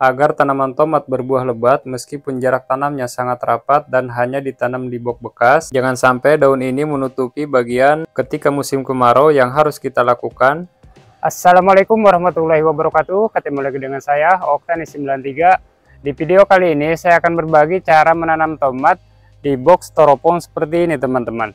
agar tanaman tomat berbuah lebat meskipun jarak tanamnya sangat rapat dan hanya ditanam di box bekas. Jangan sampai daun ini menutupi bagian ketika musim kemarau yang harus kita lakukan. Assalamualaikum warahmatullahi wabarakatuh. Ketemu lagi dengan saya Oktani93. Di video kali ini saya akan berbagi cara menanam tomat di box styrofoam seperti ini teman-teman.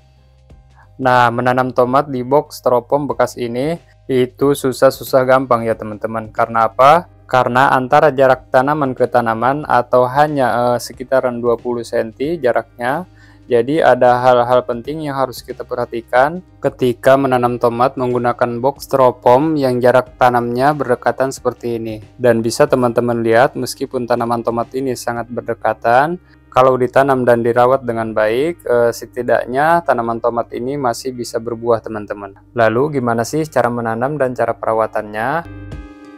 Nah, menanam tomat di box styrofoam bekas ini itu susah-susah gampang ya teman-teman. Karena apa? Karena antara jarak tanaman ke tanaman atau hanya sekitaran 20 cm jaraknya. Jadi ada hal-hal penting yang harus kita perhatikan ketika menanam tomat menggunakan box styrofoam yang jarak tanamnya berdekatan seperti ini. Dan bisa teman-teman lihat meskipun tanaman tomat ini sangat berdekatan, kalau ditanam dan dirawat dengan baik, setidaknya tanaman tomat ini masih bisa berbuah teman-teman. Lalu gimana sih cara menanam dan cara perawatannya?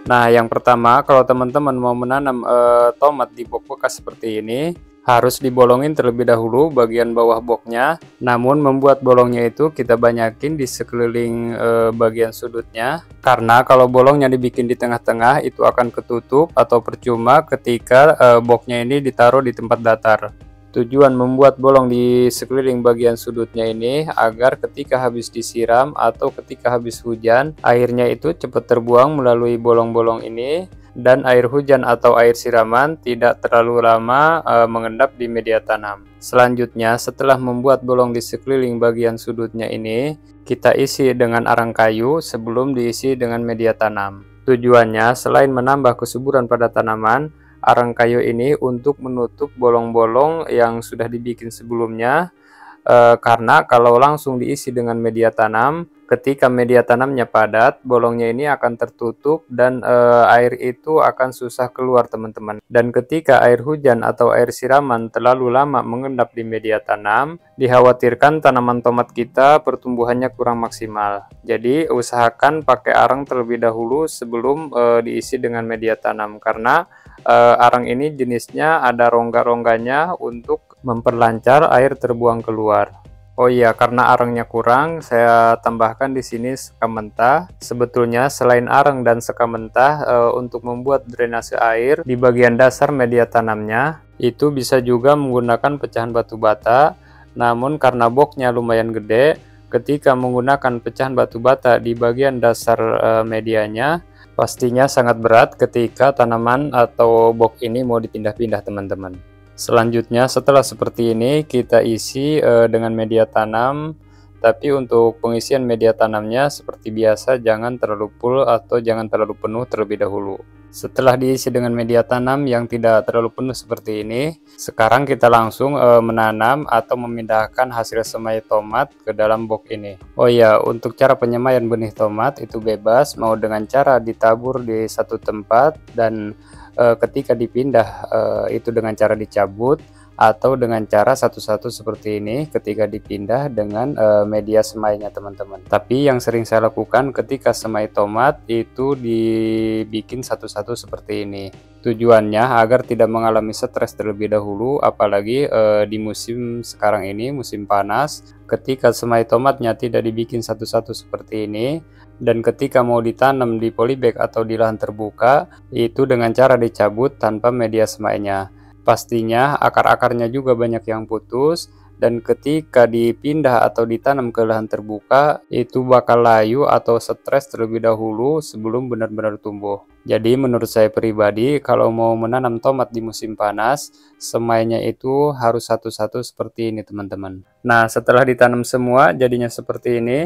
Nah, yang pertama, kalau teman-teman mau menanam tomat di box bekas seperti ini, harus dibolongin terlebih dahulu bagian bawah boxnya. Namun membuat bolongnya itu kita banyakin di sekeliling bagian sudutnya. Karena kalau bolongnya dibikin di tengah-tengah itu akan ketutup atau percuma ketika boxnya ini ditaruh di tempat datar. Tujuan membuat bolong di sekeliling bagian sudutnya ini agar ketika habis disiram atau ketika habis hujan, airnya itu cepat terbuang melalui bolong-bolong ini dan air hujan atau air siraman tidak terlalu lama mengendap di media tanam. Selanjutnya, setelah membuat bolong di sekeliling bagian sudutnya ini, kita isi dengan arang kayu sebelum diisi dengan media tanam. Tujuannya selain menambah kesuburan pada tanaman, arang kayu ini untuk menutup bolong-bolong yang sudah dibikin sebelumnya, karena kalau langsung diisi dengan media tanam, ketika media tanamnya padat, bolongnya ini akan tertutup dan air itu akan susah keluar teman-teman. Dan ketika air hujan atau air siraman terlalu lama mengendap di media tanam, dikhawatirkan tanaman tomat kita pertumbuhannya kurang maksimal. Jadi usahakan pakai arang terlebih dahulu sebelum diisi dengan media tanam, karena arang ini jenisnya ada rongga-rongganya untuk memperlancar air terbuang keluar. Oh iya, karena arangnya kurang, saya tambahkan di sini sekam mentah. Sebetulnya selain arang dan sekam mentah, untuk membuat drainase air di bagian dasar media tanamnya, itu bisa juga menggunakan pecahan batu bata. Namun karena boxnya lumayan gede, ketika menggunakan pecahan batu bata di bagian dasar medianya, pastinya sangat berat ketika tanaman atau box ini mau dipindah-pindah teman-teman. Selanjutnya, setelah seperti ini kita isi dengan media tanam. Tapi untuk pengisian media tanamnya seperti biasa, jangan terlalu full atau jangan terlalu penuh terlebih dahulu. Setelah diisi dengan media tanam yang tidak terlalu penuh seperti ini, sekarang kita langsung menanam atau memindahkan hasil semai tomat ke dalam box ini. Oh ya, untuk cara penyemaian benih tomat itu bebas, mau dengan cara ditabur di satu tempat dan ketika dipindah itu dengan cara dicabut, atau dengan cara satu-satu seperti ini ketika dipindah dengan media semainya teman-teman. Tapi yang sering saya lakukan ketika semai tomat itu dibikin satu-satu seperti ini. Tujuannya agar tidak mengalami stres terlebih dahulu, apalagi di musim sekarang ini, musim panas. Ketika semai tomatnya tidak dibikin satu-satu seperti ini, dan ketika mau ditanam di polybag atau di lahan terbuka, itu dengan cara dicabut tanpa media semainya. Pastinya akar-akarnya juga banyak yang putus, dan ketika dipindah atau ditanam ke lahan terbuka itu bakal layu atau stres terlebih dahulu sebelum benar-benar tumbuh. Jadi menurut saya pribadi, kalau mau menanam tomat di musim panas, semainya itu harus satu-satu seperti ini teman-teman. Nah, setelah ditanam semua jadinya seperti ini.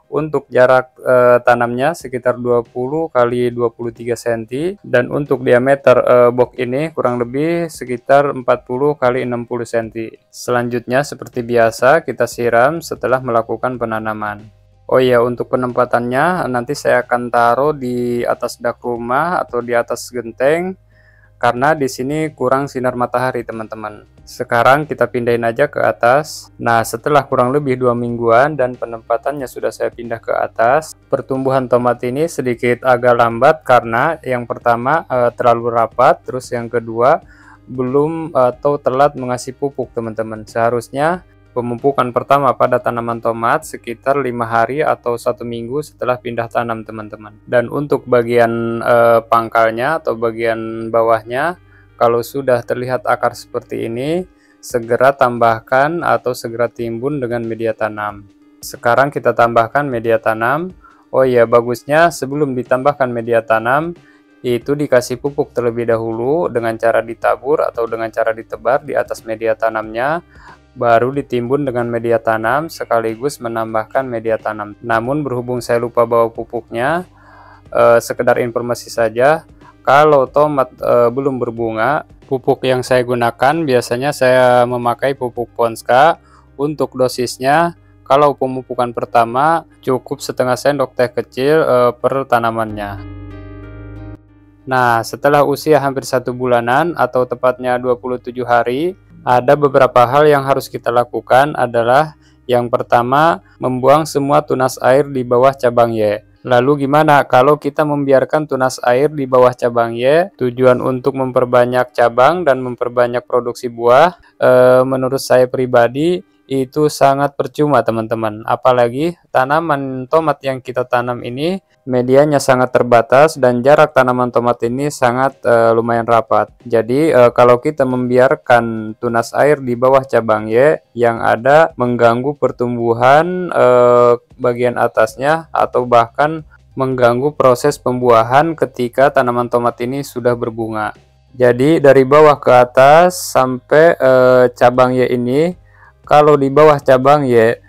Untuk jarak tanamnya sekitar 20 x 23 cm, dan untuk diameter box ini kurang lebih sekitar 40 x 60 cm. Selanjutnya seperti biasa kita siram setelah melakukan penanaman. Oh iya, untuk penempatannya nanti saya akan taruh di atas dak rumah atau di atas genteng, karena di sini kurang sinar matahari teman-teman. Sekarang kita pindahin aja ke atas. Nah, setelah kurang lebih 2 mingguan dan penempatannya sudah saya pindah ke atas, pertumbuhan tomat ini sedikit agak lambat karena yang pertama terlalu rapat, terus yang kedua belum atau telat mengasih pupuk teman-teman. Seharusnya Pemupukan pertama pada tanaman tomat sekitar 5 hari atau 1 minggu setelah pindah tanam teman-teman. Dan untuk bagian pangkalnya atau bagian bawahnya, kalau sudah terlihat akar seperti ini, segera tambahkan atau segera timbun dengan media tanam. Sekarang kita tambahkan media tanam. Oh iya, bagusnya sebelum ditambahkan media tanam, itu dikasih pupuk terlebih dahulu dengan cara ditabur atau dengan cara ditebar di atas media tanamnya, baru ditimbun dengan media tanam sekaligus menambahkan media tanam. Namun berhubung saya lupa bawa pupuknya, sekedar informasi saja, kalau tomat belum berbunga, pupuk yang saya gunakan biasanya saya memakai pupuk Ponska. Untuk dosisnya, kalau pemupukan pertama cukup setengah sendok teh kecil per tanamannya. Nah, setelah usia hampir 1 bulanan atau tepatnya 27 hari, ada beberapa hal yang harus kita lakukan adalah yang pertama, membuang semua tunas air di bawah cabang Y. Lalu gimana kalau kita membiarkan tunas air di bawah cabang Y? Tujuan untuk memperbanyak cabang dan memperbanyak produksi buah, menurut saya pribadi itu sangat percuma teman-teman. Apalagi tanaman tomat yang kita tanam ini medianya sangat terbatas dan jarak tanaman tomat ini sangat lumayan rapat. Jadi kalau kita membiarkan tunas air di bawah cabang Y, yang ada mengganggu pertumbuhan bagian atasnya atau bahkan mengganggu proses pembuahan ketika tanaman tomat ini sudah berbunga. Jadi dari bawah ke atas sampai cabang Y ini, kalau di bawah cabang Y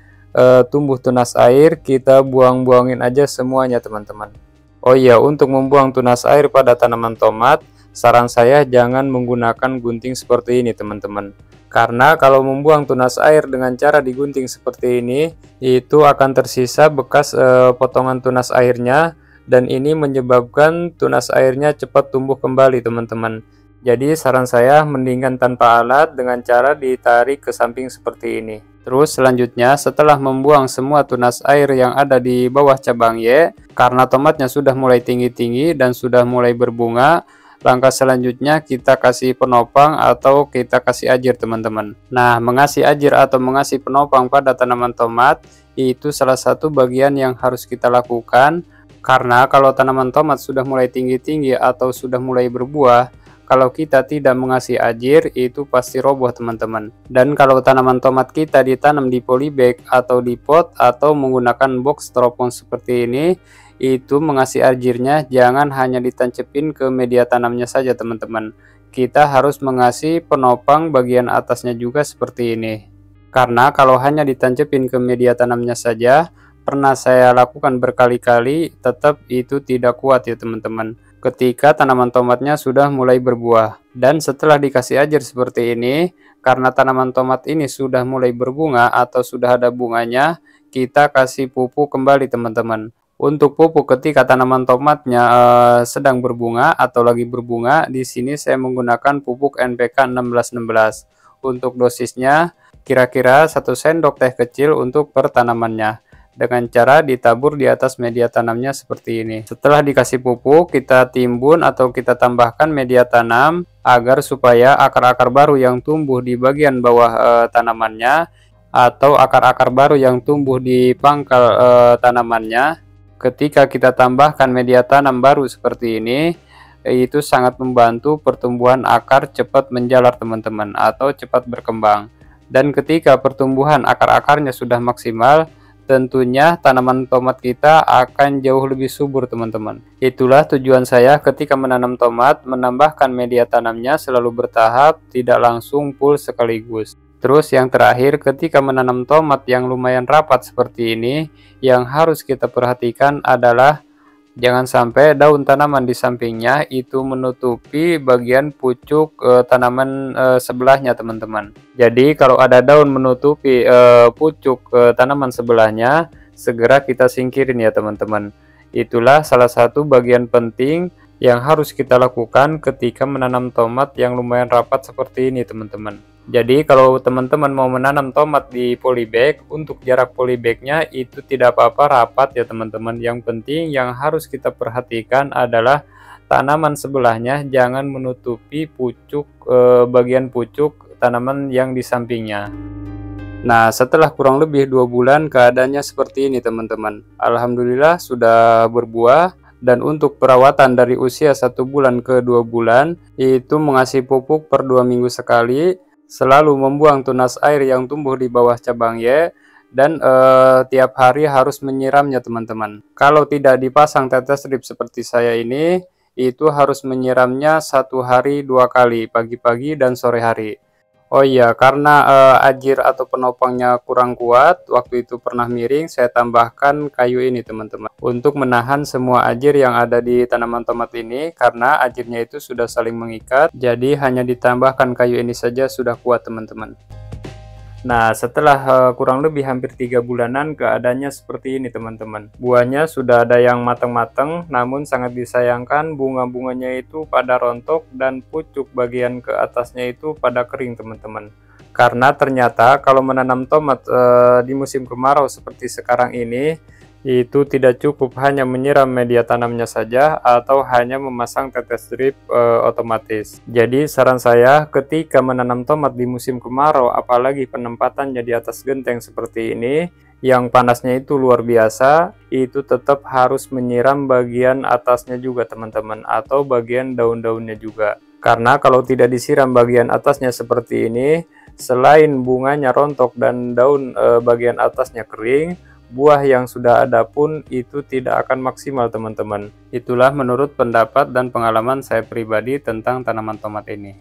tumbuh tunas air, kita buang-buangin aja semuanya teman-teman. Oh iya, untuk membuang tunas air pada tanaman tomat, saran saya jangan menggunakan gunting seperti ini teman-teman. Karena kalau membuang tunas air dengan cara digunting seperti ini, itu akan tersisa bekas potongan tunas airnya, dan ini menyebabkan tunas airnya cepat tumbuh kembali teman-teman. Jadi saran saya mendingan tanpa alat dengan cara ditarik ke samping seperti ini. Terus selanjutnya setelah membuang semua tunas air yang ada di bawah cabang Y, karena tomatnya sudah mulai tinggi-tinggi dan sudah mulai berbunga, langkah selanjutnya kita kasih penopang atau kita kasih ajir teman-teman. Nah, mengasih ajir atau mengasih penopang pada tanaman tomat itu salah satu bagian yang harus kita lakukan, karena kalau tanaman tomat sudah mulai tinggi-tinggi atau sudah mulai berbuah, kalau kita tidak mengasih ajir, itu pasti roboh teman-teman. Dan kalau tanaman tomat kita ditanam di polybag atau di pot atau menggunakan box styrofoam seperti ini, itu mengasih ajirnya jangan hanya ditancepin ke media tanamnya saja teman-teman. Kita harus mengasih penopang bagian atasnya juga seperti ini. Karena kalau hanya ditancepin ke media tanamnya saja, pernah saya lakukan berkali-kali, tetap itu tidak kuat ya teman-teman, ketika tanaman tomatnya sudah mulai berbuah. Dan setelah dikasih ajir seperti ini, karena tanaman tomat ini sudah mulai berbunga atau sudah ada bunganya, kita kasih pupuk kembali teman-teman. Untuk pupuk ketika tanaman tomatnya sedang berbunga atau lagi berbunga, di sini saya menggunakan pupuk NPK 1616. Untuk dosisnya kira-kira 1 sendok teh kecil untuk per tanamannya, dengan cara ditabur di atas media tanamnya seperti ini. Setelah dikasih pupuk, kita timbun atau kita tambahkan media tanam agar supaya akar-akar baru yang tumbuh di bagian bawah tanamannya atau akar-akar baru yang tumbuh di pangkal tanamannya, ketika kita tambahkan media tanam baru seperti ini, itu sangat membantu pertumbuhan akar cepat menjalar teman-teman atau cepat berkembang. Dan ketika pertumbuhan akar-akarnya sudah maksimal, tentunya tanaman tomat kita akan jauh lebih subur teman-teman. Itulah tujuan saya ketika menanam tomat, menambahkan media tanamnya selalu bertahap, tidak langsung full sekaligus. Terus yang terakhir, ketika menanam tomat yang lumayan rapat seperti ini, yang harus kita perhatikan adalah jangan sampai daun tanaman di sampingnya itu menutupi bagian pucuk tanaman sebelahnya teman-teman. Jadi kalau ada daun menutupi pucuk tanaman sebelahnya, segera kita singkirin ya teman-teman. Itulah salah satu bagian penting yang harus kita lakukan ketika menanam tomat yang lumayan rapat seperti ini teman-teman. Jadi kalau teman-teman mau menanam tomat di polybag, untuk jarak polybagnya itu tidak apa-apa rapat ya teman-teman. Yang penting yang harus kita perhatikan adalah tanaman sebelahnya jangan menutupi pucuk bagian pucuk tanaman yang di sampingnya. Nah, setelah kurang lebih 2 bulan keadaannya seperti ini teman-teman. Alhamdulillah sudah berbuah. Dan untuk perawatan dari usia 1 bulan ke 2 bulan itu mengasih pupuk per 2 minggu sekali, selalu membuang tunas air yang tumbuh di bawah cabang Y, dan tiap hari harus menyiramnya teman-teman. Kalau tidak dipasang tetes strip seperti saya ini, itu harus menyiramnya 1 hari 2 kali, pagi-pagi dan sore hari. Oh iya, karena ajir atau penopangnya kurang kuat, waktu itu pernah miring, saya tambahkan kayu ini teman-teman, untuk menahan semua ajir yang ada di tanaman tomat ini, karena ajirnya itu sudah saling mengikat, jadi hanya ditambahkan kayu ini saja sudah kuat teman-teman. Nah, setelah kurang lebih hampir 3 bulanan keadaannya seperti ini teman-teman. Buahnya sudah ada yang matang-matang, namun sangat disayangkan bunga-bunganya itu pada rontok dan pucuk bagian ke atasnya itu pada kering teman-teman. Karena ternyata kalau menanam tomat di musim kemarau seperti sekarang ini, itu tidak cukup hanya menyiram media tanamnya saja atau hanya memasang tetes drip otomatis. Jadi saran saya ketika menanam tomat di musim kemarau, apalagi penempatannya di atas genteng seperti ini yang panasnya itu luar biasa, itu tetap harus menyiram bagian atasnya juga teman-teman, atau bagian daun-daunnya juga. Karena kalau tidak disiram bagian atasnya seperti ini, selain bunganya rontok dan daun bagian atasnya kering, buah yang sudah ada pun itu tidak akan maksimal teman-teman. Itulah menurut pendapat dan pengalaman saya pribadi tentang tanaman tomat ini.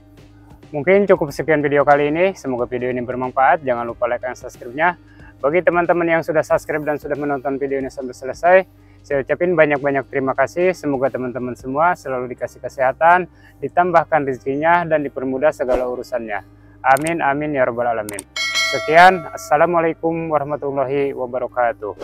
Mungkin cukup sekian video kali ini, semoga video ini bermanfaat. Jangan lupa like dan subscribe-nya. Bagi teman-teman yang sudah subscribe dan sudah menonton video ini sampai selesai, saya ucapin banyak-banyak terima kasih. Semoga teman-teman semua selalu dikasih kesehatan, ditambahkan rezekinya, dan dipermudah segala urusannya. Amin, amin, ya rabbal alamin. Sekian, assalamualaikum warahmatullahi wabarakatuh.